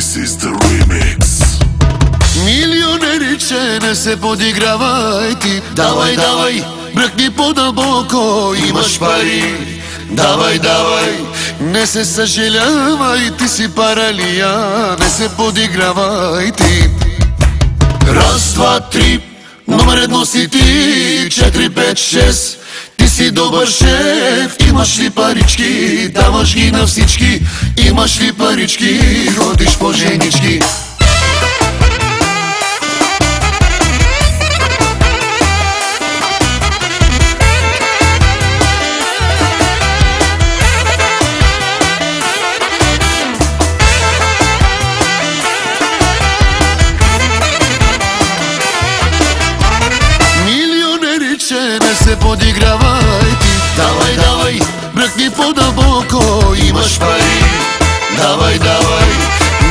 This is the remix. Милионериче, не се подигравай ти. Давай, давай, бръкни по-дълбоко, имаш пари. Давай, давай, не се съжалявай, ти си паралия. Не се подигравай ти. Раз, два, три, номер едно си ти. 4, 5, 6, ти си добър шеф. Имаш ли парички, даваш ги на всички. Имаш ли парички, ходиш по женички. Не се подигравай ти. Давай, давай, бръкни по-дълбоко, имаш пари. Давай, давай,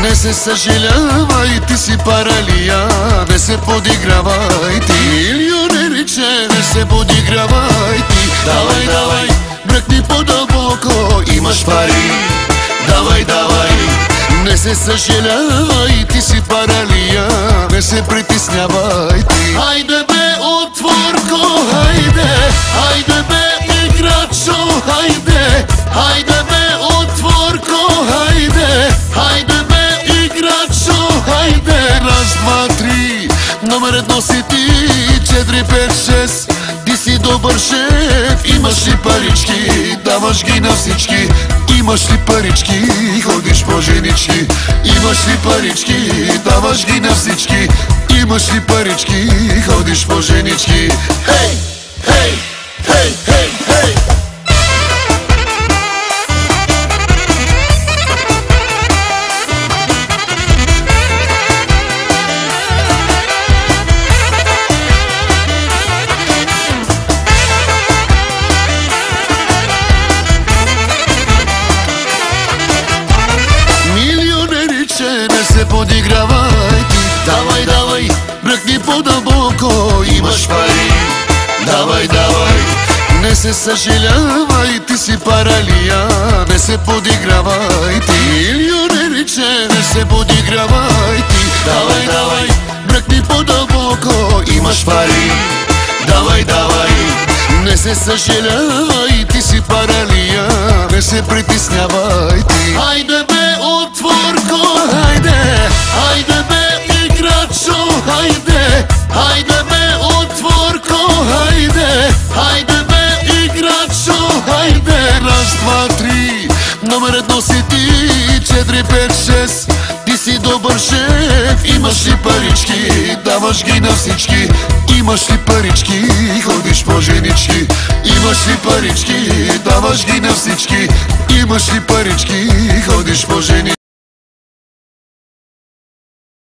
не се съжалявай, ти си паралия. Не се подигравай ти. Милионериче, не се подигравай ти. Давай, давай, бръкни по-дълбоко, имаш пари. Давай, давай, не се съжалявай, ти си паралия. Не се притеснявай ти. Хайде бе, отворко, хайде. Хайде бе, играчо, хайде. Хайде бе, отворко, хайде. Хайде бе, играчо, хайде. Раз, два, три, номер едно си ти. 4, 5, 6, ти си добър шеф. Имаш ли парички, даваш ги на всички. Имаш ли парички, ходиш по женички. Имаш ли парички, даваш ги на всички. Имаш ли парички, ходиш по женички. Хей, хей, хей, хей, хей. Не се подигравай ти. Давай, давай, бръкни по-дълбоко, имаш пари. Давай, давай, не се съжалявай, ти си паралия. Не се подигравай ти. Милионериче, не се подигравай ти. Давай, давай, бръкни по-дълбоко, имаш пари. Давай, давай, не се съжалявай, ти си паралия. Не се притеснявай ти. Хайде бе, отворко, хайде. Хайде бе, играчо, хайде. Хайде бе, отворко, хайде. Хайде бе, играчо, хайде. Раз, два, три, номер едно си ти. 4, 5, 6, ти си добър шеф. Имаш ли парички, даваш ги на всички. Имаш ли парички, ходиш по женички. Имаш ли парички, даваш ги на всички. Имаш ли парички, ходиш по женички.